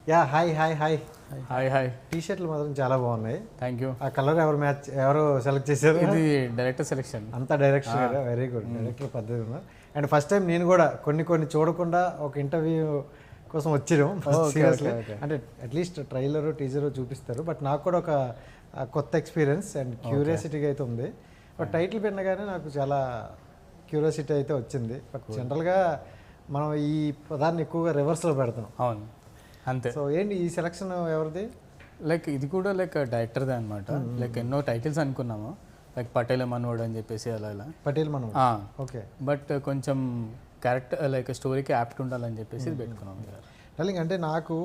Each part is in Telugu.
Yeah hi hi hi. Hi టీ షర్ట్లు మాత్రం చాలా బాగున్నాయి. Thank you. ఆ కలర్ ఎవరు సెలెక్ట్ చేశారు? ఇది డైరెక్టర్ సెలెక్షన్ అంతా డైరెక్టర్ కదా, వెరీ గుడ్. డైరెక్టర్ పద్ధతి ఉన్నారు. అండ్ ఫస్ట్ టైం నేను కూడా కొన్ని చూడకుండా ఒక ఇంటర్వ్యూ కోసం వచ్చినాం. సీరియస్లీ అంటే అట్లీస్ట్ ట్రైలర్ టీజర్ చూపిస్తారు, బట్ నాకు కూడా ఒక కొత్త ఎక్స్పీరియన్స్ అండ్ క్యూరియాసిటీగా అయితే ఉంది. బట్ టైటిల్ వినగానే నాకు చాలా క్యూరియాసిటీ అయితే వచ్చింది. బట్ జనరల్గా మనం ఈ పదాన్ని ఎక్కువగా రివర్స్లో పెడతాం. అవును, అంతే. సో ఏంటి ఈ సెలక్షన్ ఎవరిది? లైక్ ఇది కూడా లైక్ డైరెక్టర్దే అనమాట. లైక్ ఎన్నో టైటిల్స్ అనుకున్నాము, లైక్ పటేల్ మనోడు అని చెప్పేసి అలా ఇలా పటేల్ మనం. ఓకే. బట్ కొంచెం క్యారెక్టర్ లైక్ స్టోరీకి యాప్ట్ ఉండాలని చెప్పేసి ఇది పెట్టుకున్నాం. డార్లింగ్, అంటే నాకు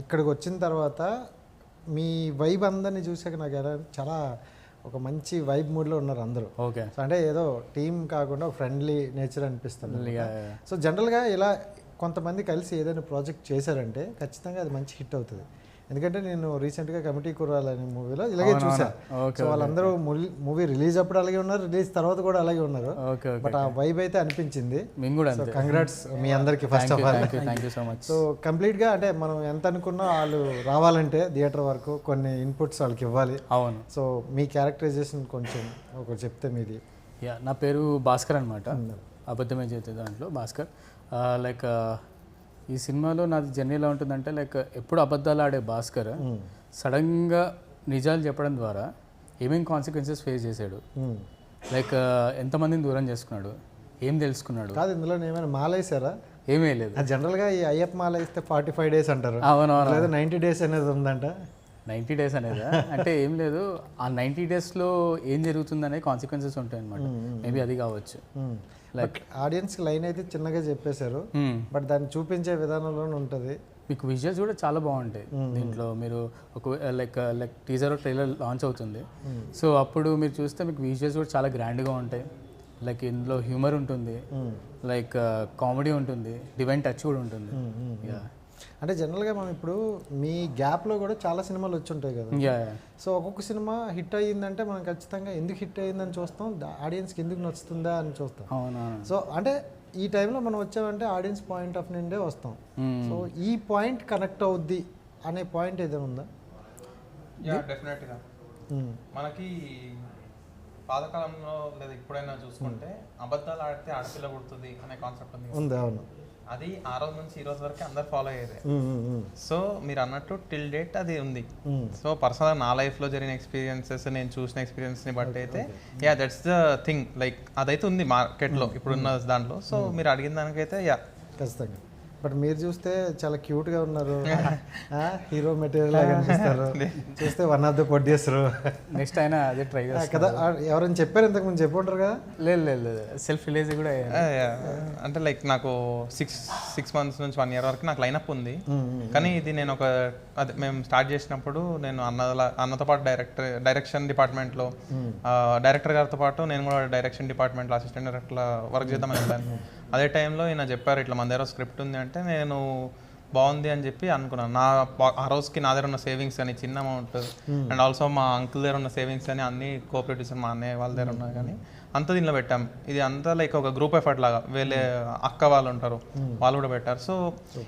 ఇక్కడికి వచ్చిన తర్వాత మీ వైబ్ అందరినీ చూసాక నాకు ఎలా చాలా ఒక మంచి వైబ్ మూడ్లో ఉన్నారు అందరూ. ఓకే. సో అంటే ఏదో టీం కాకుండా ఒక ఫ్రెండ్లీ నేచర్ అనిపిస్తుంది. సో జనరల్గా ఇలా కొంతమంది కలిసి ఏదైనా ప్రాజెక్ట్ చేశారంటే ఖచ్చితంగా అది మంచి హిట్ అవుతుంది. ఎందుకంటే నేను రీసెంట్గా కమిటీ కుర్రాలు అనే మూవీలో ఇలాగే చూసా. సో వాళ్ళందరూ మూవీ రిలీజ్ అప్పుడు అలాగే ఉన్నారు, రిలీజ్ తర్వాత కూడా అలాగే ఉన్నారు. బట్ ఆ వైబ్ అయితే అనిపించింది. సో కంగ్రాట్స్ మీ అందరికి first of all. Thank you so much. So కంప్లీట్గా అంటే మనం ఎంత అనుకున్నా వాళ్ళు రావాలంటే థియేటర్ వరకు కొన్ని ఇన్పుట్స్ వాళ్ళకి ఇవ్వాలి. అవును. సో మీ క్యారెక్టరైజేషన్ కొంచెం ఒకటి చెప్తే మీది. యా, నా పేరు భాస్కర్ అనమాట. అబద్ధమే చేస్తే దాంట్లో భాస్కర్. లైక్ ఈ సినిమాలో నాది జర్నీ ఎలా ఉంటుందంటే, లైక్ ఎప్పుడు అబద్ధాలు ఆడే భాస్కర్ సడన్గా నిజాలు చెప్పడం ద్వారా ఏమేమి కాన్సిక్వెన్సెస్ ఫేస్ చేశాడు, లైక్ ఎంతమందిని దూరం చేసుకున్నాడు, ఏం తెలుసుకున్నాడు. కాదు, ఇందులో ఏమైనా మాల వేసారా? ఏమీ లేదు. జనరల్గా ఈ అయ్యప్ప మాల వేస్తే 45 days అంటారు. అవునవును. లేదా 90 days అనేది ఉందంట. 90 days అనేదా? అంటే ఏం లేదు, ఆ 90 daysలో ఏం జరుగుతుందనే కాన్సిక్వెన్సెస్ ఉంటాయి అనమాట. మేబీ అది కావచ్చు. లైక్ ఆడియన్స్కి లైన్ అయితే చిన్నగా చెప్పేశారు, బట్ దాన్ని చూపించే విధానంలోనే ఉంటుంది. మీకు విజువల్స్ కూడా చాలా బాగుంటాయి దీంట్లో. మీరు ఒక లైక్ టీజర్ ట్రైలర్ లాంచ్ అవుతుంది, సో అప్పుడు మీరు చూస్తే మీకు విజువల్స్ కూడా చాలా గ్రాండ్గా ఉంటాయి. లైక్ ఇందులో హ్యూమర్ ఉంటుంది, లైక్ కామెడీ ఉంటుంది, డివైన్ టచ్ కూడా ఉంటుంది. అంటే జనరల్గా మనం ఇప్పుడు మీ గ్యాప్లో కూడా చాలా సినిమాలు వచ్చి ఉంటాయి కదా. సో ఒక్కొక్క సినిమా హిట్ అయ్యిందంటే మనం ఖచ్చితంగా ఎందుకు హిట్ అయ్యిందని చూస్తాం, ఆడియన్స్కి ఎందుకు నచ్చుతుందా అని చూస్తాం. సో అంటే ఈ టైంలో మనం వచ్చామంటే ఆడియన్స్ పాయింట్ ఆఫ్ నుండే వస్తాం. సో ఈ పాయింట్ కనెక్ట్ అవుద్ది అనే పాయింట్ ఏదైనా ఉందా? డెఫినెట్గా మనకి పాతకాలంలో లేదా ఇప్పుడైనా చూసుకుంటే అబద్ధాలు ఆడితే ఆడపిల్ల పుడుతుంది అనే కాన్సెప్ట్ ఉంది. అవును. అది ఆ రోజు నుంచి ఈ రోజు వరకు అందరు ఫాలో అయ్యేది. సో మీరు అన్నట్టు టిల్ డేట్ అది ఉంది. సో పర్సనల్గా నా లైఫ్లో జరిగిన ఎక్స్పీరియన్సెస్, నేను చూసిన ఎక్స్పీరియన్స్ని బట్టి అయితే దట్స్ ద థింగ్. లైక్ అదైతే ఉంది మార్కెట్లో ఇప్పుడున్న దాంట్లో. సో మీరు అడిగిన దానికైతే ఖచ్చితంగా. బట్ మీరు చూస్తే చాలా క్యూట్గా ఉన్నారు, హీరో మెటీరియల్ లాగా అనిపిస్తారు. చూస్తే one of the producer. Next అయినా అదే ట్రై కదా. ఎవరైనా చెప్పారు ఇంతకు ముందు చెప్పుంటారు కదా? లేదు, సెల్ఫ్ రిలీజ్ కూడా. అంటే లైక్ నాకు 6 months నుంచి 1 year వరకు నాకు లైనప్ ఉంది. కానీ ఇది నేను అదే మేము స్టార్ట్ చేసినప్పుడు నేను అన్నతో పాటు డైరెక్షన్ డిపార్ట్మెంట్లో డైరెక్టర్ గారితో పాటు నేను కూడా డైరెక్షన్ డిపార్ట్మెంట్లో అసిస్టెంట్ డైరెక్టర్లా వర్క్ చేద్దామని వెళ్ళాను. అదే టైంలో ఈయన చెప్పారు ఇట్లా మన దగ్గర స్క్రిప్ట్ ఉంది అంటే నేను బాగుంది అని చెప్పి అనుకున్నాను. ఆ రోజుకి నా దగ్గర ఉన్న సేవింగ్స్ కానీ చిన్న అమౌంట్, అండ్ ఆల్సో మా అంకుల్ దగ్గర ఉన్న సేవింగ్స్ కానీ అన్ని కోఆపరేటివ్స్ మా అన్నయ్య వాళ్ళ దగ్గర ఉన్నాయి, కానీ అంతా దీనిలో పెట్టాం. ఇది అంతా లైక్ ఒక గ్రూప్ ఎఫర్ట్ లాగా. వేరే అక్క వాళ్ళు ఉంటారు, వాళ్ళు కూడా పెట్టారు. సో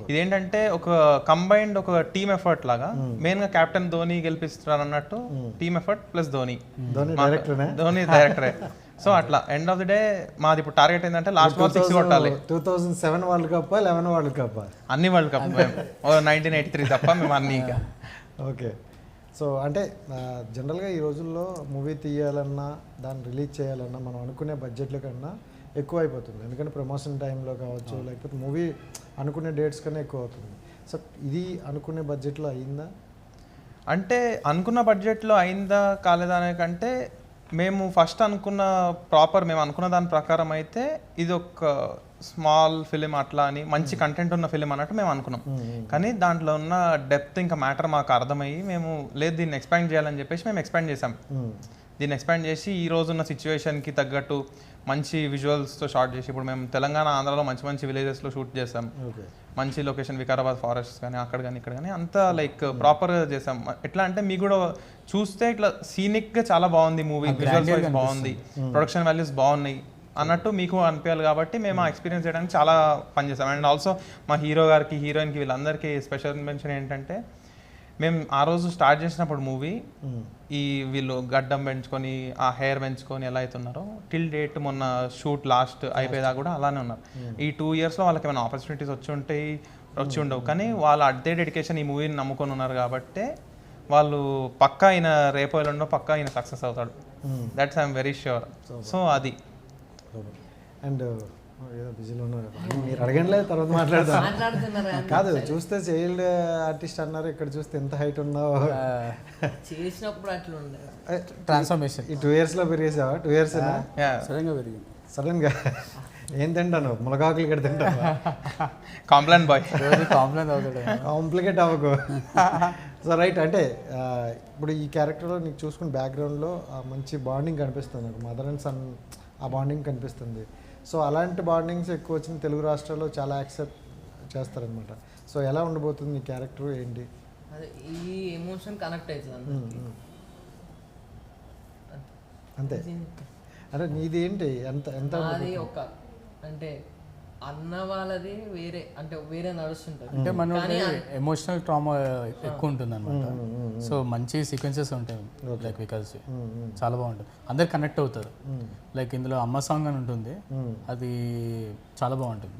ఇదేంటంటే ఒక కంబైన్డ్ ఒక టీమ్ ఎఫర్ట్ లాగా. మెయిన్గా కెప్టెన్ ధోని గెలిపిస్తారు అన్నట్టు టీమ్ ఎఫర్ట్ ప్లస్ ధోని డైరెక్టరే. సో అట్లా ఎండ్ ఆఫ్ ది డే మాది ఇప్పుడు టార్గెట్ ఏంటంటే లాస్ట్ బాల్ 6 కొట్టాలి. 2007 వరల్డ్ కప్ 11 వరల్డ్ కప్ అన్ని వరల్డ్ కప్ 1983 తప్ప మేము అన్ని. ఓకే. సో అంటే జనరల్గా ఈ రోజుల్లో మూవీ తీయాలన్నా దాన్ని రిలీజ్ చేయాలన్నా మనం అనుకునే బడ్జెట్ల కన్నా ఎక్కువ అయిపోతుంది. ఎందుకంటే ప్రమోషన్ టైంలో కావచ్చు, లేకపోతే మూవీ అనుకునే డేట్స్ కన్నా ఎక్కువ అవుతుంది. సో ఇది అనుకునే బడ్జెట్లో అయిందా? అంటే అనుకున్న బడ్జెట్లో అయిందా కాలేదా అనే కంటే మేము ఫస్ట్ మేము అనుకున్న దాని ప్రకారం అయితే ఇది ఒక స్మాల్ ఫిలిం అట్లా అని మంచి కంటెంట్ ఉన్న ఫిలిం అన్నట్టు మేము అనుకున్నాం. కానీ దాంట్లో ఉన్న డెప్త్ ఇంకా మ్యాటర్ మాకు అర్థమయ్యి మేము లేదు దీన్ని ఎక్స్పాండ్ చేయాలని చెప్పేసి మేము ఎక్స్పాండ్ చేసాం. దీన్ని ఎక్స్పాండ్ చేసి ఈ రోజున్న సిచ్యువేషన్కి తగ్గట్టు మంచి విజువల్స్తో షార్ట్ చేసి ఇప్పుడు మేము తెలంగాణ ఆంధ్రాలో మంచి విలేజెస్లో షూట్ చేసాం. మంచి లొకేషన్ వికారాబాద్ ఫారెస్ట్ కానీ అక్కడ కానీ ఇక్కడ కానీ అంతా లైక్ ప్రాపర్గా చేసాం. ఎట్లా అంటే మీకు కూడా చూస్తే ఇట్లా సీనిక్గా చాలా బాగుంది మూవీ, విజువల్స్ వైజ్ బాగుంది, ప్రొడక్షన్ వాల్యూస్ బాగున్నాయి, అన్నట్టు మీకు అనిపించాలి కాబట్టి మేము ఆ ఎక్స్పీరియన్స్ చేయడానికి చాలా పనిచేస్తాం. అండ్ ఆల్సో మా హీరో గారికి, హీరోయిన్కి, వీళ్ళందరికీ స్పెషల్ మెన్షన్ ఏంటంటే, మేము ఆ రోజు స్టార్ట్ చేసినప్పుడు మూవీ ఈ వీళ్ళు గడ్డం పెంచుకొని ఆ హెయిర్ పెంచుకొని ఎలా అవుతున్నారో టిల్ డేట్ మొన్న షూట్ లాస్ట్ అయిపోయేదా కూడా అలానే ఉన్నారు. ఈ 2 yearsలో వాళ్ళకి ఏమైనా ఆపర్చునిటీస్ వచ్చి ఉండవు, కానీ వాళ్ళు అదే డెడికేషన్ ఈ మూవీని నమ్ముకొని ఉన్నారు కాబట్టి వాళ్ళు పక్కా ఈయన రేపు ఎల్లుండో పక్కా ఈయన సక్సెస్ అవుతాడు. That's I'm very sure. So అది. అండ్ ఏదో బిజీలో ఉన్నారు, మీరు అడగండి తర్వాత మాట్లాడదాం. కాదు, చూస్తే చైల్డ్ ఆర్టిస్ట్ అన్నారు, ఇక్కడ చూస్తే ఎంత హైట్ ఉన్నావు. చేసినప్పుడు అట్లా ఉండే ట్రాన్స్ఫర్మేషన్. ఈ 2 yearsలో పెరిగేసావా? 2 years సడన్గా పెరిగింది. సడన్గా ఏం తింటాను? మునగాకులు ఇక్కడ తింటాను. కాంప్లైన్ బాయ్, కాంప్లైంట్ అవుతాడు. కాంప్లికేట్ అవ్వకు. సో రైట్, అంటే ఇప్పుడు ఈ క్యారెక్టర్లో నీకు చూసుకుని బ్యాక్గ్రౌండ్లో మంచి బాండింగ్ కనిపిస్తుంది నాకు, మదర్ అండ్ సన్ ఆ బాండింగ్ కనిపిస్తుంది. సో అలాంటి బాండింగ్స్ ఎక్కువ వచ్చిన తెలుగు రాష్ట్రాల్లో చాలా యాక్సెప్ట్ చేస్తారనమాట. సో ఎలా ఉండబోతుంది నీ క్యారెక్టర్ ఏంటి? అదే ఈ ఎమోషన్ కనెక్ట్ అవుతుంది అంతే. అంటే నీది ఏంటి? ఎంత ఎంత అది ఒక అంటే అన్న వాళ్ళది వేరే, అంటే వేరే నడుస్తుంటుంది. అంటే మన ఎమోషనల్ ట్రామా ఎక్కువ ఉంటుంది అనమాట. సో మంచి సీక్వెన్సెస్ ఉంటాయి లైక్ వికల్స్, చాలా బాగుంటుంది, అందరు కనెక్ట్ అవుతారు. లైక్ ఇందులో అమ్మ సాంగ్ అని ఉంటుంది, అది చాలా బాగుంటుంది.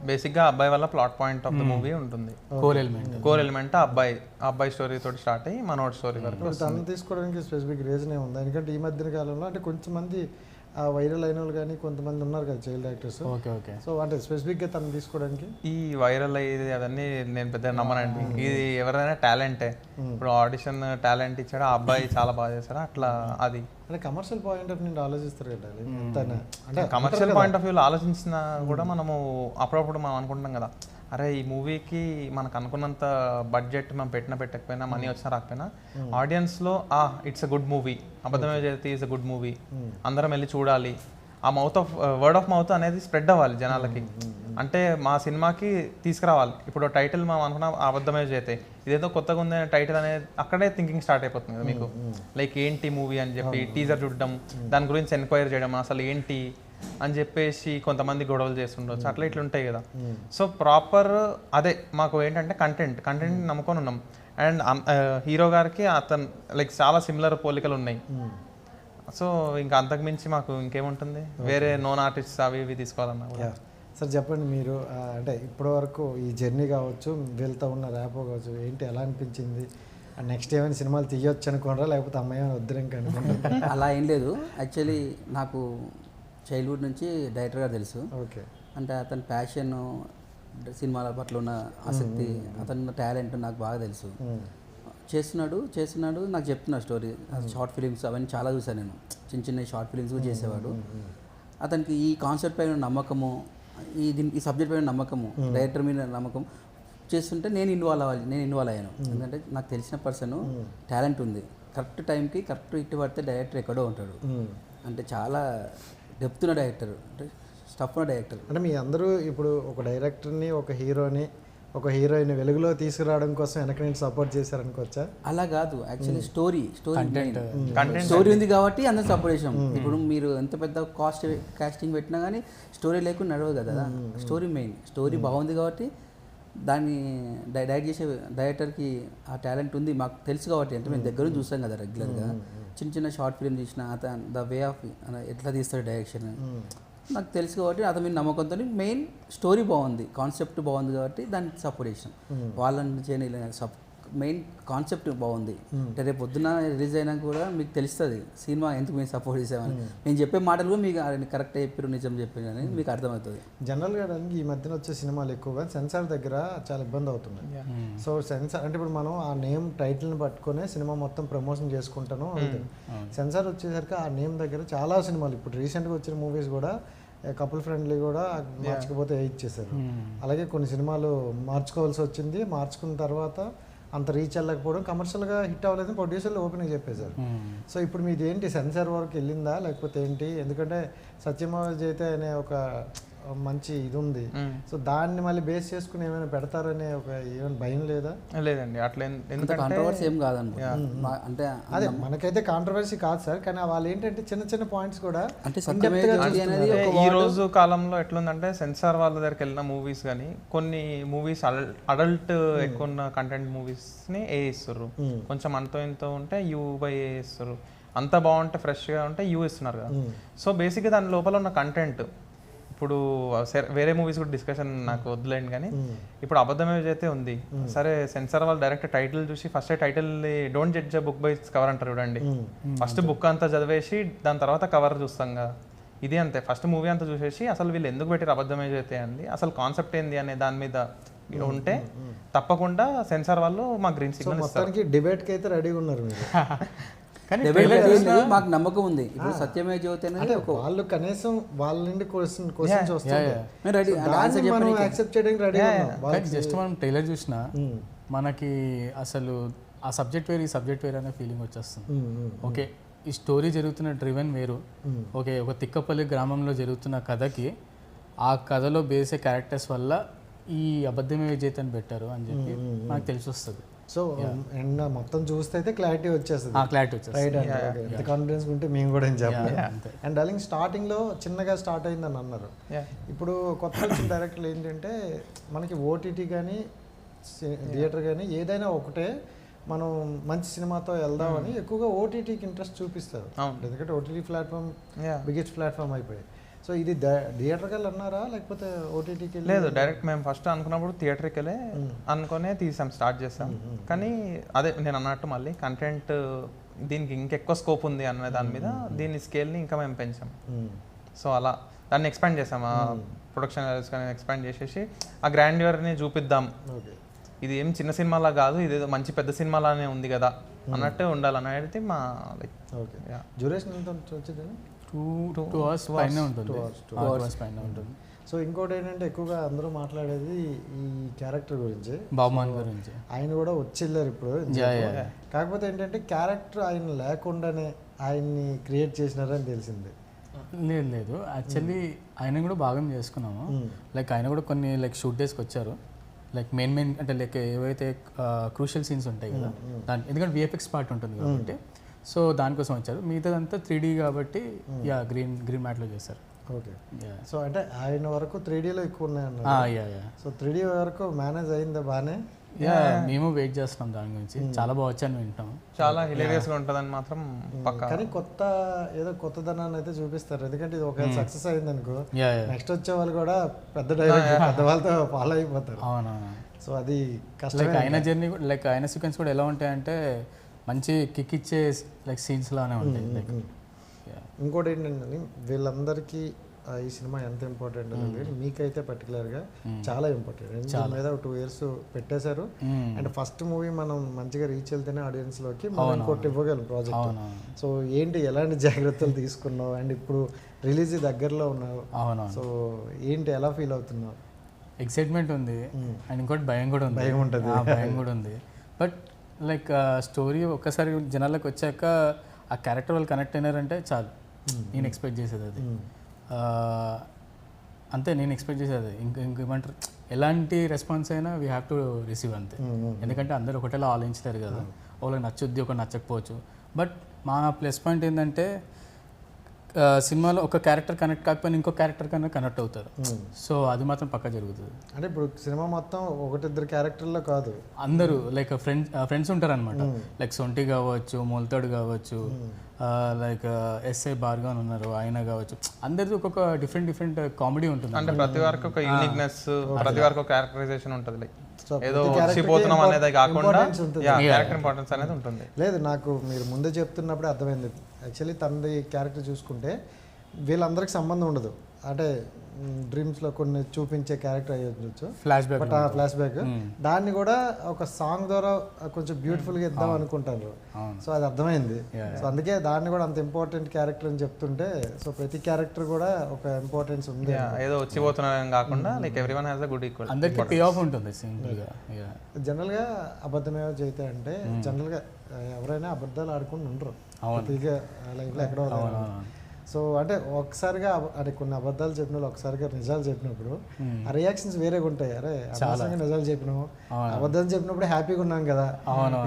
బేసిక్గా అబ్బాయి వల్ల plot point of the movie ఉంటుంది. కోర్ ఎలిమెంట్ అబ్బాయి స్టోరీ తోటి స్టార్ట్ అయ్యి మనోడి స్టోరీ వరకు. తను తీసుకోవడానికి స్పెసిఫిక్ రీజన్ ఏముంది? ఎందుకంటే ఈ మధ్యన కాలంలో అంటే కొంతమంది వైరల్ అయిన వాళ్ళు కానీ కొంతమంది ఉన్నారు కదా చైల్డ్ యాక్టర్స్. సో అంటే స్పెసిఫిక్గా తను తీసుకోవడానికి ఈ వైరల్ అయ్యేది అవన్నీ నేను పెద్ద నమ్మనండి. ఇది ఎవరైనా టాలెంటే. ఇప్పుడు ఆడిషన్ టాలెంట్ ఇచ్చాడు, ఆ అబ్బాయి చాలా బాగా చేశాడు, అట్లా అది అంటే కమర్షియల్ పాయింట్ ఆఫ్ నుండి ఆలోచిస్తారు కదా. అంటే కమర్షియల్ పాయింట్ ఆఫ్ వ్యూలో ఆలోచించినా కూడా మనము అప్పుడప్పుడు మనం అనుకుంటాం కదా, అరే ఈ మూవీకి మనకు అనుకున్నంత బడ్జెట్ మనం పెట్టకపోయినా, మనీ వచ్చినా రాకపోయినా, ఆడియన్స్లో ఇట్స్ అ గుడ్ మూవీ, అబద్ధమే చేతి ఈజ్ అ గుడ్ మూవీ, అందరం వెళ్ళి చూడాలి, ఆ వర్డ్ ఆఫ్ మౌత్ అనేది స్ప్రెడ్ అవ్వాలి జనాలకి. అంటే మా సినిమాకి తీసుకురావాలి. ఇప్పుడు టైటిల్ మనం అనుకున్నాం అబద్ధమే చేతే, ఇదేదో కొత్తగా ఉంది టైటిల్ అనేది అక్కడే థింకింగ్ స్టార్ట్ అయిపోతుంది కదా మీకు. లైక్ ఏంటి మూవీ అని చెప్పి టీజర్ చూడడం, దాని గురించి ఎంక్వైరీ చేయడం, అసలు ఏంటి అని చెప్పేసి కొంతమంది గొడవలు చేస్తుండొచ్చు, అట్లా ఇట్లా ఉంటాయి కదా. సో ప్రాపర్ అదే మాకు ఏంటంటే కంటెంట్ నమ్ముకొని ఉన్నాం. అండ్ హీరో గారికి అతను లైక్ చాలా సిమిలర్ పోలికలు ఉన్నాయి. సో ఇంకా అంతకుమించి మాకు ఇంకేముంటుంది, వేరే నోన్ ఆర్టిస్ట్ అవి ఇవి తీసుకోవాలన్నా కూడా. సార్ చెప్పండి, మీరు అంటే ఇప్పటి వరకు ఈ జర్నీ కావచ్చు, వెళ్తూ ఉన్న ర్యాపో కావచ్చు, ఏంటి ఎలా అనిపించింది? నెక్స్ట్ ఏమైనా సినిమాలు తీయొచ్చు అనుకోనరా, లేకపోతే అమ్మాయి వద్దు ఇంకా అనుకుంటారా? అలా ఏం లేదు. యాక్చువల్లీ నాకు చైల్డ్హుడ్ నుంచి డైరెక్టర్ గారు తెలుసు. ఓకే. అంటే అతని ప్యాషన్, సినిమాల పట్ల ఉన్న ఆసక్తి, అతని టాలెంట్ నాకు బాగా తెలుసు. చేస్తున్నాడు నాకు చెప్తున్నా స్టోరీ, షార్ట్ ఫిలిమ్స్ అవన్నీ చాలా చూసాను నేను. చిన్న షార్ట్ ఫిలిమ్స్ కూడా చేసేవాడు. అతనికి ఈ కాన్సెప్ట్ పైన నమ్మకము, ఈ సబ్జెక్ట్ పైన నమ్మకము, డైరెక్టర్ మీద నమ్మకం చేస్తుంటే నేను ఇన్వాల్వ్ అయ్యాను. ఎందుకంటే నాకు తెలిసిన పర్సన్ టాలెంట్ ఉంది, కరెక్ట్ టైంకి కరెక్ట్ హిట్ పడితే డైరెక్టర్ ఎక్కడో ఉంటాడు. అంటే చాలా డెప్త్ ఉన్న డైరెక్టర్, అంటే స్టఫ్ ఉన్న డైరెక్టర్. అంటే మీ అందరూ ఇప్పుడు ఒక డైరెక్టర్ని, ఒక హీరోని, ఒక హీరోయిన్ వెలుగులో తీసుకురావడం కోసం వెనక నుంచి సపోర్ట్ చేశారనుకోవచ్చా? అలా కాదు, యాక్చువల్లీ స్టోరీ కంటెంట్ ఉంది కాబట్టి అందరూ సపోర్ట్ చేసాం. ఇప్పుడు మీరు ఎంత పెద్ద కాస్టింగ్ పెట్టినా కానీ స్టోరీ లేకుండా నడవదు కదా. స్టోరీ మెయిన్, స్టోరీ బాగుంది కాబట్టి దాన్ని డైరెక్ట్ చేసే డైరెక్టర్కి ఆ టాలెంట్ ఉంది మాకు తెలుసు కాబట్టి. అంటే మేము దగ్గర నుంచి చూస్తాం కదా రెగ్యులర్గా, చిన్న షార్ట్ ఫిల్మ్ తీసిన అతను ద వే ఆఫ్ ఎట్లా తీస్తాడు డైరెక్షన్ నాకు తెలుసు కాబట్టి అతని మీద నమ్మకంతో మెయిన్ స్టోరీ బాగుంది, కాన్సెప్ట్ బాగుంది కాబట్టి దానికి సపోర్ట్ చేసాం. వాళ్ళని చేయని మెయిన్ కాన్సెప్ట్ బాగుంది అంటే రేపు పొద్దున రిలీజ్ అయినా కూడా మీకు తెలుస్తుంది సినిమా ఎందుకు మేము సపోర్ట్ చేసామని. నేను చెప్పే మాటలు కూడా మీకు కరెక్ట్ చెప్పారు, నిజం చెప్పారని మీకు అర్థమవుతుంది. జనరల్గా ఈ మధ్యన వచ్చే సినిమాలు ఎక్కువగా సెన్సార్ దగ్గర చాలా ఇబ్బంది అవుతుంది. సో సెన్సార్ అంటే ఇప్పుడు మనం ఆ నేమ్ టైటిల్ని పట్టుకునే సినిమా మొత్తం ప్రమోషన్ చేసుకుంటాను. సెన్సార్ వచ్చేసరికి ఆ నేమ్ దగ్గర చాలా సినిమాలు ఇప్పుడు రీసెంట్గా వచ్చిన మూవీస్ కూడా కపుల్ ఫ్రెండ్లీ కూడా మార్చుకపోతే ఇచ్చేసారు. అలాగే కొన్ని సినిమాలు మార్చుకోవాల్సి వచ్చింది, మార్చుకున్న తర్వాత అంత రీచ్ వెళ్ళకపోవడం, కమర్షియల్గా హిట్ అవ్వలేదు, ప్రొడ్యూసర్లు ఓపెన్గా చెప్పేశారు. సో ఇప్పుడు మీది ఏంటి, సెన్సార్ వరకు వెళ్ళిందా లేకపోతే ఏంటి? ఎందుకంటే సత్యమావ జైతే అనే ఒక మంచి ఇది ఉంది, సో దాన్ని మళ్ళీ బేస్ చేసుకుని ఏమైనా పెడతారనే ఒక ఏమైనా భయం లేదా? లేదండి అట్లా ఎందుకంటే కాంట్రవర్సీ ఏం కాదనుకో అంటే అదే మనకైతే కాంట్రవర్సీ కాదు సార్, కానీ వాళ్ళు ఏంటంటే చిన్న చిన్న పాయింట్స్ కూడా అంటే అనేది ఈ రోజు కాలంలో ఎట్లుందంటే సెన్సార్ వాళ్ళ దగ్గరికి వెళ్ళిన మూవీస్ కానీ కొన్ని మూవీస్ అడల్ట్ ఎక్కువ ఉన్న కంటెంట్ మూవీస్ని ఏ ఇస్తారు, కొంచెం అంతో ఎంతో ఉంటే ఏ ఇస్తారు, అంత బాగుంటే ఫ్రెష్గా ఉంటే ఇస్తున్నారు కదా. సో బేసిక్గా దాని లోపల ఉన్న కంటెంట్ ఇప్పుడు వేరే మూవీస్ కూడా డిస్కషన్ నాకు వద్దులేండి, కానీ ఇప్పుడు అబద్ధమే అయితే ఉంది సరే, సెన్సార్ వాళ్ళు డైరెక్ట్ టైటిల్ చూసి first title don't judge book by cover అంటారు చూడండి, ఫస్ట్ బుక్ అంతా చదివేసి దాని తర్వాత కవర్ చూస్తాం కదా. ఇది అంతే, ఫస్ట్ మూవీ అంతా చూసేసి అసలు వీళ్ళు ఎందుకు పెట్టారు అబద్ధమే అయితే అండి, అసలు కాన్సెప్ట్ ఏంది అనే దాని మీద ఉంటే తప్పకుండా సెన్సార్ వాళ్ళు మా గ్రీన్ సిగ్నల్ ఇస్తారు. మొత్తానికి డిబేట్కి అయితే రెడీగా ఉన్నారు మీరు. కానీ మాకు నమ్మకం ఉంది. ఇప్పుడు సత్యమే జ్యోతి అనేది వాళ్ళు కనీసం వాళ్ళ నుండి క్వశ్చన్స్ వస్తాయి, మనం యాక్సెప్ట్ చేయడానికి రెడీ. జస్ట్ మనం ట్రైలర్ చూసినా మనకి అసలు ఆ సబ్జెక్ట్ వేరు ఈ సబ్జెక్ట్ వేరు అనే ఫీలింగ్ వచ్చేస్తుంది. ఓకే, ఈ స్టోరీ జరుగుతున్న డ్రివెన్ వేరు, ఓకే ఒక తిక్కపల్లి గ్రామంలో జరుగుతున్న కథకి ఆ కథలో బేసే క్యారెక్టర్స్ వల్ల ఈ అబద్ధమే విజేతని పెట్టారు అని చెప్పి మనకు తెలిసి వస్తుంది. సో అండ్ మొత్తం చూస్తే అయితే క్లారిటీ వచ్చేస్తుంది, క్లారిటీ వచ్చేస్తుంది. రైట్ అండి, ఎంత కాన్ఫిడెన్స్ ఉంటే మేము కూడా ఏం చెప్పలేదు. అండ్ డార్లింగ్ స్టార్టింగ్లో చిన్నగా స్టార్ట్ అయిందని అన్నారు, ఇప్పుడు కొత్త వచ్చిన డైరెక్టర్లు ఏంటంటే మనకి ఓటీటీ కానీ థియేటర్ కానీ ఏదైనా ఒకటే, మనం మంచి సినిమాతో వెళ్దామని ఎక్కువగా ఓటీటీకి ఇంట్రెస్ట్ చూపిస్తారు, ఎందుకంటే ఓటీటీ ప్లాట్ఫామ్ బిగ్గెస్ట్ ప్లాట్ఫామ్ అయిపోయాయి. సో ఇది థియేటర్కి వెళ్ళి అన్నారా లేకపోతే ఓటీటీకి? లేదు, డైరెక్ట్ మేము ఫస్ట్ అనుకున్నప్పుడు థియేటర్కి వెళ్ళే అనుకునే తీసాం, స్టార్ట్ చేసాం. కానీ అదే నేను అన్నట్టు మళ్ళీ కంటెంట్ దీనికి ఇంకెక్కువ స్కోప్ ఉంది అనే దాని మీద దీని స్కేల్ని ఇంకా మేము పెంచాం. సో అలా దాన్ని ఎక్స్పాండ్ చేసాం, ఆ ప్రొడక్షన్ వాల్యూస్ కానీ ఎక్స్పాండ్ చేసేసి ఆ గ్రాండ్యూర్ని చూపిద్దాం, ఇది ఏం చిన్న సినిమాలా కాదు, ఇది మంచి పెద్ద సినిమాలానే ఉంది కదా అన్నట్టే ఉండాలనేది మా లైక్. ఓకే, డ్యూరేషన్ ఎంత వచ్చింది? 2 hours పైన ఉంటుంది. సో ఇంకోటి ఏంటంటే ఎక్కువగా అందరూ మాట్లాడేది ఈ క్యారెక్టర్ గురించి, బాబుమాన్ గురించి. ఆయన కూడా వచ్చిల్లారు ఇప్పుడు, కాకపోతే ఏంటంటే క్యారెక్టర్ ఆయన లేకుండానే ఆయన్ని క్రియేట్ చేసినారని తెలిసింది. లేదు యాక్చువల్లీ ఆయన కూడా భాగం చేసుకున్నాము. లైక్ ఆయన కూడా కొన్ని లైక్ షూట్ డేస్కి వచ్చారు, లైక్ మెయిన్ అంటే లైక్ ఏవైతే క్రూషియల్ సీన్స్ ఉంటాయి కదా దాని, ఎందుకంటే విఎఫ్ఎక్స్ పార్ట్ ఉంటుంది కాబట్టి సో దానికోసం వచ్చారు. మిగతాదంతా 3D కాబట్టి గ్రీన్ మ్యాట్లో చేశారు. ఓకే, సో అంటే ఆయన వరకు 3Dలో ఎక్కువ ఉన్నాయన్నారు. సో 3D వరకు మేనేజ్ అయిందా బాగానే? మేము వెయిట్ చేస్తున్నాం దాని గురించి, చాలా బాగా వచ్చాను వింటాం, చాలా హిలేరియస్ గా ఉంటుందని మాత్రం పక్కా. కానీ ఏదో కొత్తదనాన్ని అయితే చూపిస్తారు, ఎందుకంటే ఇది ఒక సక్సెస్ అయింది అనుకో, నెక్స్ట్ వచ్చే వాళ్ళు కూడా పెద్ద వాళ్ళతో ఫాలో అయిపోతారు. అవునవును. సో అది కష్టం. లైక్ ఆయన జర్నీ లైక్ ఆయన సీక్వెన్స్ కూడా ఎలా ఉంటాయంటే మంచి కిక్ ఇచ్చే లైక్ సీన్స్ లానే ఉంటాయి. లైక్ ఇంకోటి ఏంటంటే వీళ్ళందరికీ ఈ సినిమా ఎంత ఇంపార్టెంట్ అనేది మీకైతే పర్టికులర్గా చాలా ఇంపార్టెంట్. దీని మీద 2 years పెట్టేశారు, అండ్ ఫస్ట్ మూవీ మనం మంచిగా రీచ్ వెళ్తేనే ఆడియన్స్లోకి మనం ఇంకోటి ఇవ్వగలం ప్రాజెక్ట్. సో ఏంటి ఎలాంటి జాగ్రత్తలు తీసుకున్నావు, అండ్ ఇప్పుడు రిలీజ్ దగ్గరలో ఉన్నావు, సో ఏంటి ఎలా ఫీల్ అవుతున్నావు? ఎక్సైట్మెంట్ ఉంది అండ్ ఇంకోటి భయం కూడా ఉంది. భయం కూడా ఉంది. బట్ లైక్ స్టోరీ ఒక్కసారి జనాలకు వచ్చాక ఆ క్యారెక్టర్ వాళ్ళు కనెక్ట్ అయినారంటే చాలు. నేను ఎక్స్పెక్ట్ చేసేది అది అంతే, నేను ఎక్స్పెక్ట్ చేసేది. ఇంకేమంటారు, ఎలాంటి రెస్పాన్స్ అయినా వీ హ్యావ్ టు రిసీవ్ అంతే. ఎందుకంటే అందరూ ఒకటేలా ఆలోచించలేరు కదా, వాళ్ళకి నచ్చుద్ది ఒకటి నచ్చకపోవచ్చు. బట్ మా ప్లస్ పాయింట్ ఏంటంటే సినిమాలో ఒక క్యారెక్టర్ కనెక్ట్ కాకపోయినా ఇంకో క్యారెక్టర్ కన్నా కనెక్ట్ అవుతారు. సో అది మాత్రం పక్కా జరుగుతుంది. అంటే ఇప్పుడు సినిమా మొత్తం 1-2 క్యారెక్టర్లో కాదు, అందరూ లైక్ ఫ్రెండ్స్ ఉంటారు అనమాట. లైక్ సొంటి కావచ్చు, మొలతాడు కావచ్చు, లైక్ ఎస్ఐ బార్గాన్ ఉన్నారు, ఆయన కావచ్చు, అందరిది ఒక్కొక్క డిఫరెంట్ కామెడీ ఉంటుంది. అంటే ప్రతి వారికి ఒక యూనిక్నెస్, ప్రతి వారికి ఒక క్యారెక్టరైజేషన్ ఉంటుంది. లైక్ ఏదో వచ్చిపోతున్నాం అనేది కాకుండా క్యారెక్టర్ ఇంపార్టెన్స్ అనేది ఉంటుంది. లేదు, నాకు మీరు ముందే చెప్తున్నప్పుడే అర్థమైంది. యాక్చువల్లీ తనది క్యారెక్టర్ చూసుకుంటే వీళ్ళందరికి సంబంధం ఉండదు, అంటే డ్రీమ్స్లో కొన్ని చూపించే క్యారెక్టర్ అయ్యొచ్చు, బట్ ఆ ఫ్లాష్ బ్యాక్ దాన్ని కూడా ఒక సాంగ్ ద్వారా కొంచెం బ్యూటిఫుల్గా ఇద్దాం అనుకుంటారు. సో అది అర్థమైంది. సో అందుకే దాన్ని కూడా అంత ఇంపార్టెంట్ క్యారెక్టర్ అని చెప్తుంటే, సో ప్రతి క్యారెక్టర్ కూడా ఒక ఇంపార్టెన్స్ ఉంది. ఏదో వచ్చిపోతున్నాం కాకుండా like everyone has a good equal, అందరికీ పే ఆఫ్ ఉంటుంది సింపుల్గా. జనరల్గా అబద్ధమేవో చేస్తే అంటే జనరల్గా ఎవరైనా అబద్ధాలు ఆడుకుని ఉండరు లైఫ్లో ఎక్కడో. సో అంటే ఒకసారిగా అంటే కొన్ని అబద్ధాలు చెప్పిన వాళ్ళు ఒకసారిగా నిజాలు చెప్పినప్పుడు ఆ రియాక్షన్స్ వేరేగా ఉంటాయి. అరే అనవసరంగా నిజాలు చెప్పినాము, అబద్ధాలు చెప్పినప్పుడు హ్యాపీగా ఉన్నాం కదా,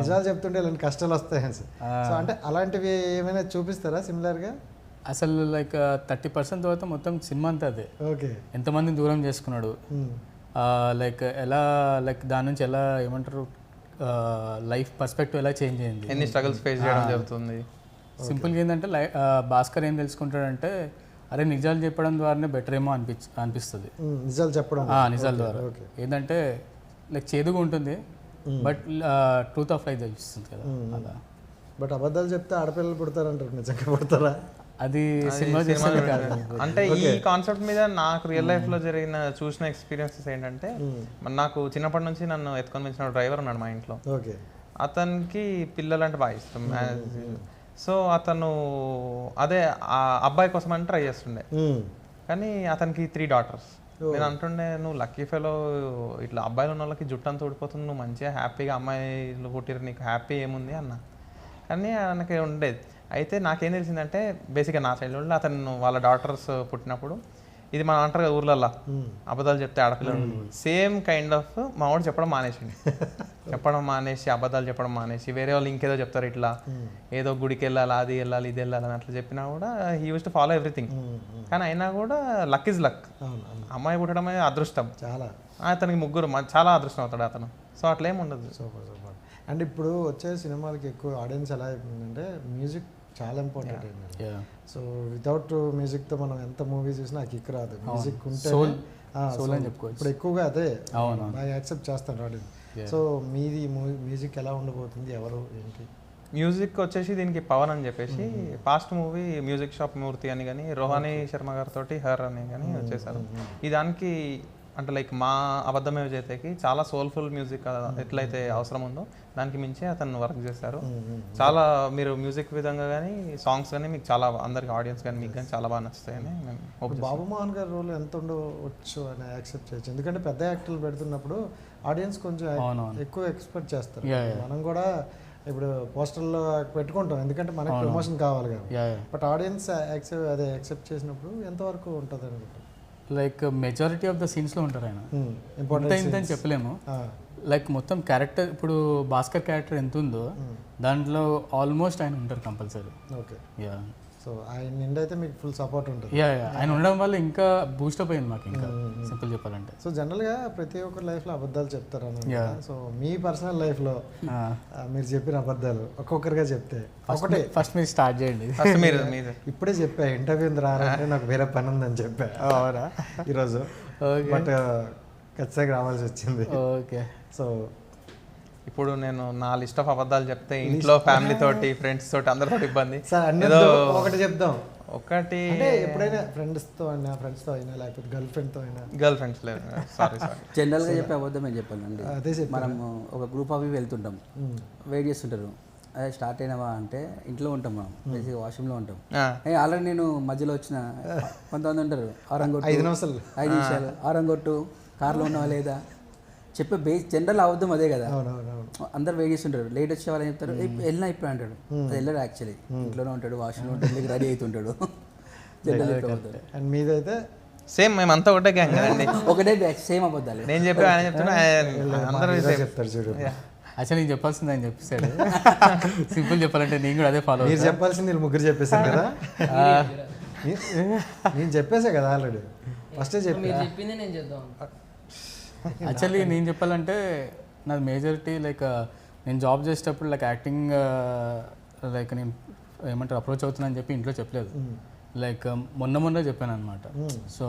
నిజాలు చెప్తుంటే ఇలాంటి కష్టాలు వస్తాయి. సో అంటే అలాంటివి ఏమైనా చూపిస్తారా సిమిలర్గా? అసలు లైక్ 30% తర్వాత మొత్తం సినిమా అంతా అదే. ఓకే. ఎంతమందిని దూరం చేసుకున్నాడు, లైక్ ఎలా లైక్ దాని నుంచి ఎలా ఏమంటారు లైఫ్ పర్స్పెక్టివ్ ఎలా చేంజ్ అయింది, ఎన్ని స్ట్రగుల్స్ ఫేస్ చేయడం జరుగుతుంది. సింపుల్గా ఏంటంటే భాస్కర్ ఏం తెలుసుకుంటాడంటే అరే నిజాలు చెప్పడం ద్వారానే బెటర్ ఏమో అనిపిస్తుంది. నిజాలు చెప్పడం, నిజాల ద్వారా ఏంటంటే లైక్ చేదుగా ఉంటుంది బట్ ట్రూత్ ఆఫ్ లైఫ్ తెలుస్తుంది కదా అలా. బట్ అబద్ధాలు చెప్తే ఆడపిల్లలు పుడతారంటారు, నిజంగా పుడతారా? అది సినిమా చేసేది కాదు. అంటే ఈ కాన్సెప్ట్ మీద నాకు రియల్ లైఫ్ లో జరిగిన చూసిన ఎక్స్పీరియన్సెస్ ఏంటంటే, నాకు చిన్నప్పటి నుంచి నన్ను ఎత్తుకొని పెంచిన డ్రైవర్ ఉన్నాడు మా ఇంట్లో. ఓకే. అతనికి పిల్లలు అంటే బాగా ఇష్టం. సో అతను అదే ఆ అబ్బాయి కోసం అని ట్రై చేస్తుండే, కానీ అతనికి 3 daughters. నేను అంటుండే నువ్వు లక్కీ ఫెలో, ఇట్లా అబ్బాయిలు ఉన్న వాళ్ళకి జుట్టు అంతా ఊడిపోతుంది, నువ్వు మంచిగా హ్యాపీగా అమ్మాయిలు పుట్టిరు, నీకు హ్యాపీ ఏముంది అన్న. కానీ ఆయనకి ఉండేది. అయితే నాకేం తెలిసిందంటే బేసిక్గా నా చైల్డ్హుడ్లో అతను వాళ్ళ డాటర్స్ పుట్టినప్పుడు ఇది మనం అంటారు కదా ఊర్లల్లో అబద్ధాలు చెప్తే ఆడపిల్లలు, సేమ్ కైండ్ ఆఫ్ మా వాడు చెప్పడం మానేసింది. చెప్పడం మానేసి అబద్ధాలు చెప్పడం మానేసి వేరే వాళ్ళు ఇంకేదో చెప్తారు, ఇట్లా ఏదో గుడికి వెళ్ళాలి, అది వెళ్ళాలి, ఇది వెళ్ళాలి అని అట్లా చెప్పినా కూడా he use to follow everything. కానీ అయినా కూడా లక్ ఇస్ లక్, అమ్మాయి పుట్టడమే అదృష్టం. చాలా అతనికి 3 చాలా అదృష్టం అవుతాడు అతను. సో అట్లా ఏమి ఉండదు. Super super. అండ్ ఇప్పుడు వచ్చే సినిమాలకి ఎక్కువ ఆడియన్స్ ఎలా అయిపోయిందంటే మ్యూజిక్ చాలా ఇంపార్టెంట్ అయింది. సో వితౌట్ మ్యూజిక్తో మనం ఎంత మూవీ చూసినా ఆ కిక్ రాదు. మ్యూజిక్ ఉంటే ఇప్పుడు ఎక్కువగా అదే బాగా యాక్సెప్ట్ చేస్తాను ఆడియన్స్. సో మీది మ్యూజిక్ ఎలా ఉండబోతుంది, ఎవరు ఏంటి? మ్యూజిక్ వచ్చేసి దీనికి పవన్ అని చెప్పేసి పాస్ట్ మూవీ మ్యూజిక్ షాప్ మూర్తి అని కానీ రోహాని శర్మ గారితో హర్ అని కానీ వచ్చేసారు. ఈ దానికి అంటే లైక్ మా అబద్ధమే విజేతకి చాలా సోల్ఫుల్ మ్యూజిక్ ఎట్లయితే అవసరం ఉందో దానికి మించి అతను వర్క్ చేశారు. చాలా మీరు మ్యూజిక్ విధంగా కానీ సాంగ్స్ కానీ మీకు చాలా అందరికి ఆడియన్స్ కానీ మీకు కానీ చాలా బాగా నచ్చుతాయని మేము. బాబు మోహన్ గారి రోల్ ఎంత ఉండవచ్చు అని యాక్సెప్ట్ చేయొచ్చు, ఎందుకంటే పెద్ద యాక్టర్లు పెడుతున్నప్పుడు ఆడియన్స్ కొంచెం ఎక్కువ ఎక్స్పెక్ట్ చేస్తారు. మనం కూడా ఇప్పుడు పోస్టర్లో పెట్టుకుంటాం ఎందుకంటే మనకి ప్రమోషన్ కావాలి కదా. బట్ ఆడియన్స్ యాక్సెప్ట్ చేసినప్పుడు ఎంతవరకు ఉంటుంది అనుకుంటాం? లైక్ మెజారిటీ ఆఫ్ ద సీన్స్లో ఉంటారు ఆయన, ఇంత అని చెప్పలేము. లైక్ మొత్తం క్యారెక్టర్ ఇప్పుడు భాస్కర్ క్యారెక్టర్ ఎంత ఉందో దాంట్లో ఆల్మోస్ట్ ఆయన ఉంటారు కంపల్సరీ. ఓకే. సో ఆయన నిండి అయితే మీకు ఫుల్ సపోర్ట్ ఉంటుంది. ఆయన ఉండడం వల్ల ఇంకా బూస్టప్ అయింది మాకు, ఇంకా సింపుల్ చెప్పాలంటే. సో జనరల్గా ప్రతి ఒక్కరి లైఫ్లో అబద్ధాలు చెప్తారు అన్న. సో మీ పర్సనల్ లైఫ్లో మీరు చెప్పిన అబద్ధాలు ఒక్కొక్కరిగా చెప్తే ఒకటే ఫస్ట్ మీరు స్టార్ట్ చేయండి. ఇప్పుడే చెప్పా ఇంటర్వ్యూ రారంటే నాకు వేరే పని ఉందని చెప్పా ఈరోజు, బట్ ఖచ్చితంగా రావాల్సి వచ్చింది. ఓకే. సో ఇప్పుడు నేను నా లిస్ట్ ఆఫ్ అబద్ధాలు చెప్తే ఇంట్లో ఫ్యామిలీ తోటి ఫ్రెండ్స్ తోటి అందరితో ఇబ్బంది. ఒకటి చెప్దాం. ఒకటి ఎప్పుడైనా ఫ్రెండ్స్తో అయినా లేకపోతే గర్ల్ ఫ్రెండ్స్ లేదు, సారీ జనరల్గా చెప్పే అబద్ధమే చెప్పాలండి. అదే మనము ఒక గ్రూప్ అవి వెళ్తుంటాం, వెయిట్ చేస్తుంటారు, అదే స్టార్ట్ అయినావా అంటే ఇంట్లో ఉంటాం మనం, బేసిక్గా వాష్రూమ్లో ఉంటాం. ఆల్రెడీ నేను మధ్యలో వచ్చిన కొంతమంది ఉంటారు, ఆరంగొట్టు 5 నిమిషాలు ఆరంగొట్టు కార్లో ఉన్నావా లేదా చెప్పే జనరల్ అబద్ధం అదే కదా. అందరు వెయిట్ చేస్తుంటారు, లేట్ వచ్చే వాళ్ళు ఏం చెప్తారు వెళ్ళినా ఇప్పుడు అంటాడు, అది వెళ్ళాడు యాక్చువల్లీ ఇంట్లోనే ఉంటాడు, వాష్రూమ్లో ఉంటాడు, రెడీ అవుతుంటాడు. అండ్ మీదైతే సేమ్ మేమంతా ఒకటే గ్యాంగ్ కదండి, ఒకటే బ్యాచ్, సేమ్ అబద్ధాలు. నేను చెప్పి ఆయన చెప్తున్నా అందరూ చెప్తారు చూడు. యాక్చువల్లీ నేను చెప్పాల్సింది ఆయన చెప్పేసాడు. సింపుల్ చెప్పాలంటే నేను కూడా అదే ఫాలో. మీరు చెప్పాల్సింది మీరు ముగ్గురు చెప్పేసారు కదా. నేను చెప్పేసా కదా ఆల్రెడీ, ఫస్టే చెప్పింది నేను చేద్దాం. యాక్చువల్లీ నేను చెప్పాలంటే నాది మేజారిటీ లైక్ నేను జాబ్ చేసేటప్పుడు లైక్ యాక్టింగ్ లైక్ నేను ఏమంటారు అప్రోచ్ అవుతున్నాను అని చెప్పి ఇంట్లో చెప్పలేదు, లైక్ మొన్న చెప్పాను అనమాట. సో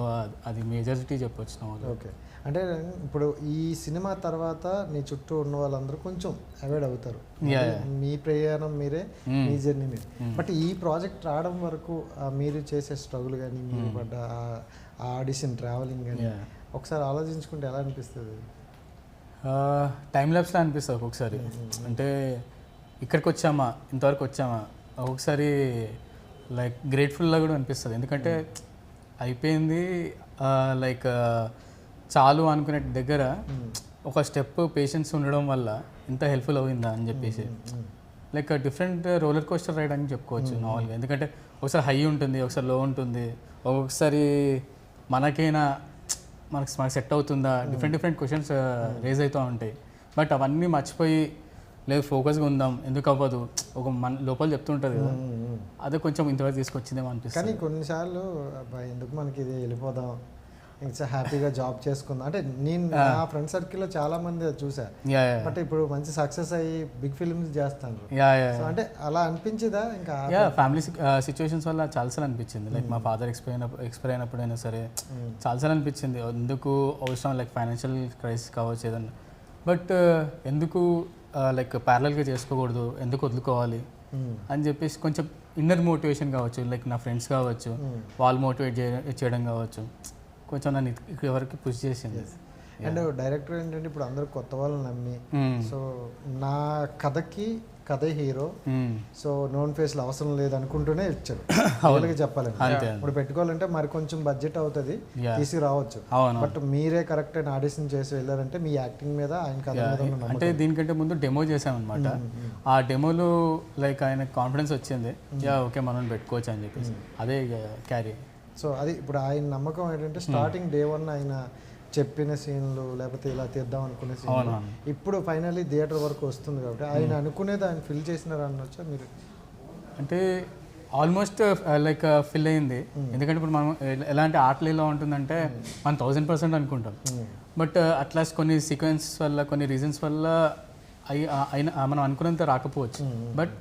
అది మేజారిటీ చెప్పొచ్చు నా వాళ్ళు. ఓకే. అంటే ఇప్పుడు ఈ సినిమా తర్వాత నీ చుట్టూ ఉన్న వాళ్ళందరూ కొంచెం అవాయిడ్ అవుతారు, మీ ప్రయాణం మీరే, మీ జర్నీ మీరే. బట్ ఈ ప్రాజెక్ట్ రావడం వరకు మీరు చేసే స్ట్రగుల్ కానీ మీరు పడ్డ ఆడిషన్ ట్రావెలింగ్ కానీ ఒకసారి ఆలోచించుకుంటే ఎలా అనిపిస్తుంది? టైం ల్యాప్స్లో అనిపిస్తుంది ఒక్కొక్కసారి. అంటే ఇక్కడికి వచ్చామా, ఇంతవరకు వచ్చామా, ఒక్కొక్కసారి లైక్ గ్రేట్ఫుల్గా కూడా అనిపిస్తుంది. ఎందుకంటే అయిపోయింది లైక్ చాలు అనుకునే దగ్గర ఒక స్టెప్ పేషెన్స్ ఉండడం వల్ల ఇంత హెల్ప్ఫుల్ అయిందా అని చెప్పేసి. Like different roller coaster ride అని చెప్పుకోవచ్చు మామూలుగా. ఎందుకంటే ఒకసారి హై ఉంటుంది, ఒకసారి లో ఉంటుంది, ఒక్కొక్కసారి మనకైనా మనకు సెట్ అవుతుందా, డిఫరెంట్ క్వశ్చన్స్ రేజ్ అవుతూ ఉంటాయి. బట్ అవన్నీ మర్చిపోయి లేదు ఫోకస్గా ఉందాం, ఎందుకు అవ్వదు ఒక మన లోపల చెప్తుంటుంది కదా, అదే కొంచెం ఇంతవరకు తీసుకొచ్చిందేమో అనిపిస్తుంది. కానీ కొన్నిసార్లు అబ్బా ఎందుకు మనకి ఇది వెళ్ళిపోదాం, ఇంకా హ్యాపీగా జాబ్ చేసుకుందాం అంటే నేను నా ఫ్రెండ్ సర్కిల్లో చాలా మంది అది చూసా. బట్ ఇప్పుడు మంచి సక్సెస్ అయ్యి బిగ్ ఫిల్మ్స్ చేస్తాను. సో అంటే అలా అనిపించేదా ఇంకా? ఫ్యామిలీ సిచ్యువేషన్స్ వల్ల చాలాసార్లు అనిపించింది. లైక్ మా ఫాదర్ ఎక్స్పైర్ అయినప్పుడైనా సరే చాలాసార్లు అనిపించింది ఎందుకు అవసరం, లైక్ ఫైనాన్షియల్ క్రైసిస్ కావచ్చు ఏదన్నా. బట్ ఎందుకు లైక్ ప్యారలల్గా చేసుకోకూడదు, ఎందుకు వదులుకోవాలి అని చెప్పేసి కొంచెం ఇన్నర్ మోటివేషన్ కావచ్చు, లైక్ నా ఫ్రెండ్స్ కావచ్చు వాళ్ళు మోటివేట్ చేయడం కావచ్చు, కొంచెం నన్ను ఇక్కడ వరకు పుష్ చేసింది. అండ్ డైరెక్టర్ ఏంటంటే ఇప్పుడు అందరూ కొత్త వాళ్ళని నమ్మి, సో నా కథే హీరో, సో నోన్ ఫేస్లు అవసరం లేదు అనుకుంటూనే ఇచ్చారు. వాళ్ళకి చెప్పాలంటే ఇప్పుడు పెట్టుకోవాలంటే మరి కొంచెం బడ్జెట్ అవుతుంది, తీసుకురావచ్చు. బట్ మీరే కరెక్ట్ అని ఆడిషన్ చేసి వెళ్ళారంటే మీ యాక్టింగ్ మీద ఆయన కథ మీద అంటే దీనికంటే ముందు డెమో చేసామన్నమాట. ఆ డెమోలో లైక్ ఆయన కాన్ఫిడెన్స్ వచ్చింది, ఓకే మనం పెట్టుకోవచ్చు అని చెప్పేసి అదే క్యారీ. సో అది ఇప్పుడు ఆయన నమ్మకం ఏంటంటే స్టార్టింగ్ డే 1 ఆయన చెప్పిన సీన్లు లేకపోతే ఇలా తీద్దాం అనుకునే సీన్లు ఇప్పుడు ఫైనల్లీ థియేటర్ వరకు వస్తుంది కాబట్టి ఆయన అనుకునేది ఆయన ఫిల్ చేసినారు అనొచ్చా మీరు? అంటే ఆల్మోస్ట్ లైక్ ఫిల్ అయింది. ఎందుకంటే ఇప్పుడు మనం ఎలాంటి ఆటలు ఎలా ఉంటుందంటే మనం 1000% అనుకుంటాం, బట్ అట్లా కొన్ని సీక్వెన్స్ వల్ల కొన్ని రీజన్స్ వల్ల అయినా మనం అనుకున్నంత రాకపోవచ్చు. బట్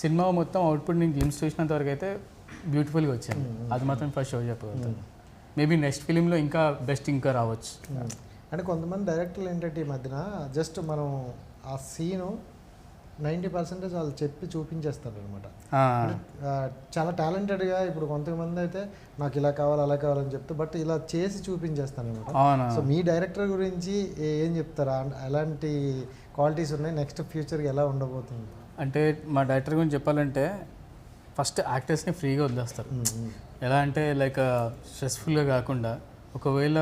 సినిమా మొత్తం అవుట్పుట్ నేను గ్లిమ్స్ చూసినంత వరకు అయితే బ్యూటిఫుల్గా వచ్చింది. అది మాత్రం ఫస్ట్ షో చెప్పగలుగుతాను. మేబీ నెక్స్ట్ ఫిలింలో ఇంకా బెస్ట్ ఇంకా రావచ్చు. అంటే కొంతమంది డైరెక్టర్లు ఏంటంటే ఈ మధ్యన జస్ట్ మనం ఆ సీను 90% వాళ్ళు చెప్పి చూపించేస్తారు అనమాట. చాలా టాలెంటెడ్గా ఇప్పుడు కొంతమంది అయితే నాకు ఇలా కావాలి అలా కావాలని చెప్తే బట్ ఇలా చేసి చూపించేస్తాను అనమాట. సో మీ డైరెక్టర్ గురించి ఏం చెప్తారా, ఎలాంటి క్వాలిటీస్ ఉన్నాయి, నెక్స్ట్ ఫ్యూచర్కి ఎలా ఉండబోతుంది? అంటే మా డైరెక్టర్ గురించి చెప్పాలంటే ఫస్ట్ యాక్టర్స్ని ఫ్రీగా వదిలేస్తారు. ఎలా అంటే లైక్ స్ట్రెస్ఫుల్గా కాకుండా, ఒకవేళ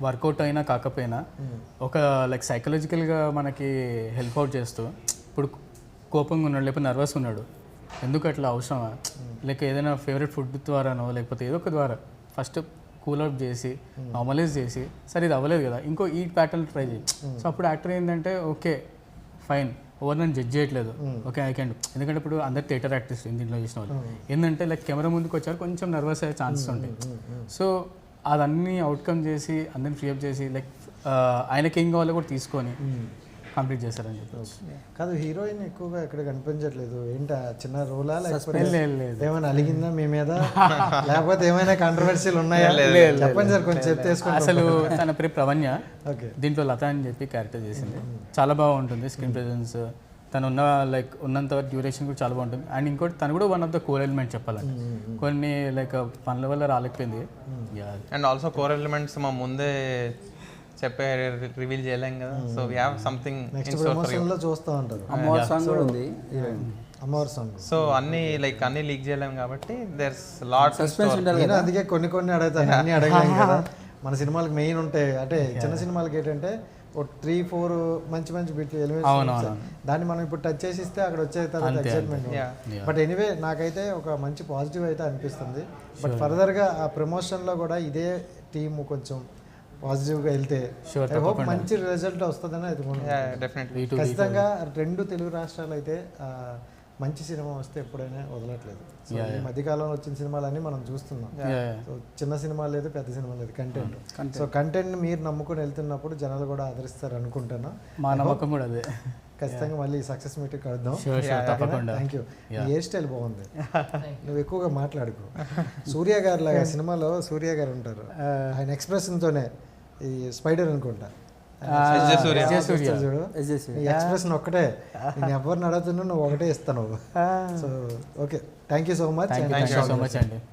వర్కౌట్ అయినా కాకపోయినా ఒక లైక్ సైకలాజికల్గా మనకి హెల్ప్ అవుట్ చేస్తూ, ఇప్పుడు కోపంగా ఉన్నాడు లేకపోతే నర్వస్ ఉన్నాడు, ఎందుకు అట్లా అవసరమా, లైక్ ఏదైనా ఫేవరెట్ ఫుడ్ ద్వారానో లేకపోతే ఏదో ఒక ద్వారా ఫస్ట్ కూల్ అవుట్ చేసి నార్మలైజ్ చేసి, సరే ఇది అవ్వలేదు కదా ఇంకో ఈ ప్యాటర్న్ ట్రై చేయి. సో అప్పుడు యాక్టర్ ఏంటంటే ఓకే ఫైన్, ఎవరు నన్ను జడ్జ్ చేయట్లేదు, ఓకే ఐ క్యాన్ డూ. ఎందుకంటే ఇప్పుడు అందరు థియేటర్ యాక్టర్స్ దీంట్లో చేసిన వాళ్ళు ఏంటంటే లైక్ కెమెరా ముందుకు వచ్చారు కొంచెం నర్వస్ అయ్యే ఛాన్సెస్ ఉంటాయి. సో అదన్నీ అవుట్కమ్ చేసి అందరిని ఫ్రీ అప్ చేసి లైక్ ఆయనకి ఏం కావాలో కూడా తీసుకొని కంప్లీట్ చేశారని చెప్పచ్చు. కాదు హీరోయిన్ ఎక్కువగా ఎక్కడ కనిపించట్లేదు, ఏంటా చిన్న రోలా లేకపోతే ఏమైనా అలిగిందా మీ మీద, లేకపోతే ఏమైనా కాంట్రవర్సీలు ఉన్నాయా? చెప్పండి సార్ కొంచెం చెప్తే. అసలు తన పేరు ప్రవణ్య, దీంట్లో లత అని చెప్పి క్యారెక్టర్ చేసింది. చాలా బాగుంటుంది స్క్రీన్ ప్రెజెన్స్, తను ఉన్నంత డ్యూరేషన్ కూడా చాలా బాగుంటుంది. అండ్ ఇంకోటి తను కూడా one of the core element చెప్పాలంటే, కొన్ని లైక్ పనుల వల్ల రాలేకపోయింది. అండ్ ఆల్సో కోర్ ఎలిమెంట్స్ మా ముందే చెప్పే రివీల్ చేయలేం కదా, so we have something next promotion లో చూస్తూ ఉంటారు. అమ్మవారి సాంగ్ కూడా ఉంది, అమ్మవారి సాంగ్. సో అన్ని లీక్ చేయలేం కాబట్టి దేర్స్ లాట్ సస్పెన్స్ ఉండాలి. నేను అందుకే కొన్ని అడుగుతాను, అన్ని అడగలేం కదా. మన సినిమాలకు మెయిన్ ఉంటాయి అంటే చిన్న సినిమాలకి ఏంటంటే ఓ 3-4 మంచి బిట్లు ఎలివేషన్, దాన్ని మనం ఇప్పుడు టచ్ చేసి ఇస్తే అక్కడ వచ్చే తర్వాత ఎక్సైట్మెంట్. బట్ ఎనీవే నాకైతే ఒక మంచి పాజిటివ్ అయితే అనిపిస్తుంది. బట్ ఫర్దర్గా ఆ ప్రమోషన్లో కూడా ఇదే టీము కొంచెం పాజిటివ్గా వెళ్తే ఐ హోప్ మంచి రిజల్ట్ వస్తుందని డెఫినెట్లీ. ఖచ్చితంగా 2 తెలుగు రాష్ట్రాలు అయితే మంచి సినిమా వస్తే ఎప్పుడైనా వదలట్లేదు. ఈ మధ్యకాలంలో వచ్చిన సినిమాలన్నీ మనం చూస్తున్నాం. సో చిన్న సినిమా లేదు, పెద్ద సినిమా లేదు, కంటెంట్. సో కంటెంట్ మీరు నమ్ముకొని వెళ్తున్నప్పుడు జనాలు కూడా ఆదరిస్తారు అనుకుంటున్నా. మా నమ్మకం కూడా అదే. ఖచ్చితంగా మళ్ళీ సక్సెస్ మీట్ కలుద్దాం. Thank you. హెయిర్ స్టైల్ బాగుంది, నువ్వు ఎక్కువగా మాట్లాడుకో. సూర్య గారు లాగా సినిమాలో సూర్య గారు ఉంటారు, ఆయన ఎక్స్ప్రెషన్తోనే ఈ స్పైడర్ అనుకుంటా చూడు, ఎక్స్ప్రెషన్ ఒక్కటే, నేను ఎవరిని అడుగుతున్నా నువ్వు ఒకటే ఇస్తాను. So okay, thank you so much అండి.